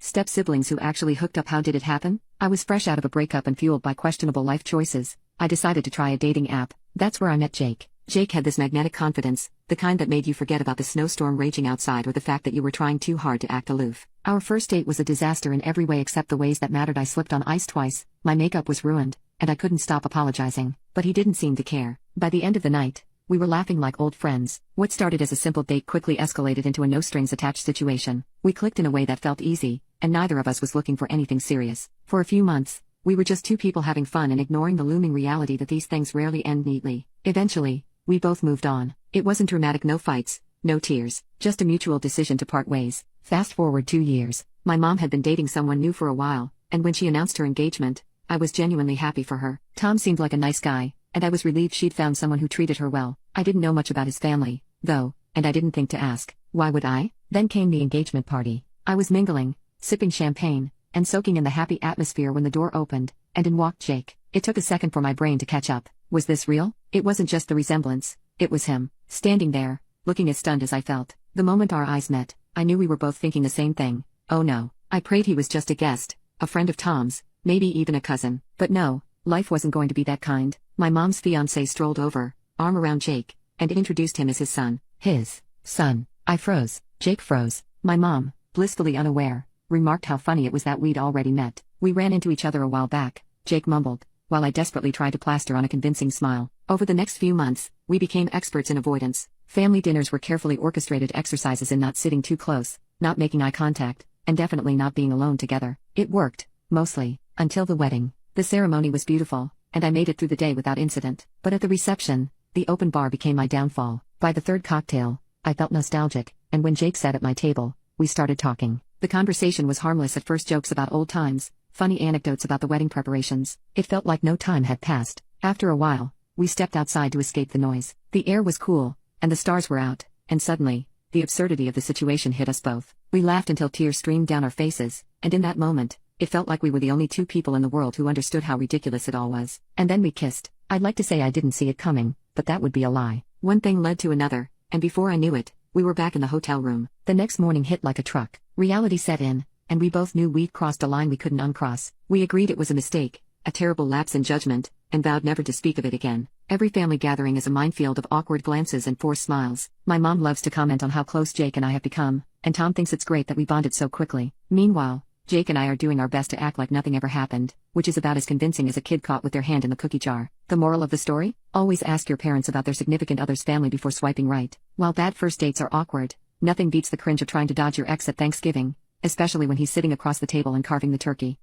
Step-siblings who actually hooked up. How did it happen? I was fresh out of a breakup and fueled by questionable life choices. I decided to try a dating app. That's where I met Jake. Jake had this magnetic confidence, the kind that made you forget about the snowstorm raging outside or the fact that you were trying too hard to act aloof. Our first date was a disaster in every way except the ways that mattered. I slipped on ice twice, my makeup was ruined, and I couldn't stop apologizing. But he didn't seem to care. By the end of the night, we were laughing like old friends. What started as a simple date quickly escalated into a no-strings-attached situation. We clicked in a way that felt easy, and neither of us was looking for anything serious. For a few months, we were just two people having fun and ignoring the looming reality that these things rarely end neatly. Eventually, we both moved on. It wasn't dramatic, no fights, no tears, just a mutual decision to part ways. Fast forward 2 years, my mom had been dating someone new for a while, and when she announced her engagement, I was genuinely happy for her. Tom seemed like a nice guy, and I was relieved she'd found someone who treated her well. I didn't know much about his family, though, and I didn't think to ask. Why would I? Then came the engagement party. I was mingling, sipping champagne, and soaking in the happy atmosphere when the door opened, and in walked Jake. It took a second for my brain to catch up. Was this real? It wasn't just the resemblance, it was him, standing there, looking as stunned as I felt. The moment our eyes met, I knew we were both thinking the same thing. Oh no, I prayed he was just a guest, a friend of Tom's, maybe even a cousin. But no, life wasn't going to be that kind. My mom's fiancé strolled over, arm around Jake, and introduced him as his son. His son. I froze. Jake froze. My mom, blissfully unaware, remarked how funny it was that we'd already met. We ran into each other a while back, Jake mumbled, while I desperately tried to plaster on a convincing smile. Over the next few months, we became experts in avoidance. Family dinners were carefully orchestrated exercises in not sitting too close, not making eye contact, and definitely not being alone together. It worked, mostly, until the wedding. The ceremony was beautiful, and I made it through the day without incident. But at the reception, the open bar became my downfall. By the third cocktail, I felt nostalgic, and when Jake sat at my table, we started talking. The conversation was harmless at first, jokes about old times, funny anecdotes about the wedding preparations. It felt like no time had passed. After a while, we stepped outside to escape the noise. The air was cool, and the stars were out, and suddenly, the absurdity of the situation hit us both. We laughed until tears streamed down our faces, and in that moment, it felt like we were the only two people in the world who understood how ridiculous it all was. And then we kissed. I'd like to say I didn't see it coming, but that would be a lie. One thing led to another, and before I knew it, we were back in the hotel room. The next morning hit like a truck. Reality set in, and we both knew we'd crossed a line we couldn't uncross. We agreed it was a mistake, a terrible lapse in judgment, and vowed never to speak of it again. Every family gathering is a minefield of awkward glances and forced smiles. My mom loves to comment on how close Jake and I have become, and Tom thinks it's great that we bonded so quickly. Meanwhile, Jake and I are doing our best to act like nothing ever happened, which is about as convincing as a kid caught with their hand in the cookie jar. The moral of the story? Always ask your parents about their significant other's family before swiping right. While bad first dates are awkward, nothing beats the cringe of trying to dodge your ex at Thanksgiving, especially when he's sitting across the table and carving the turkey.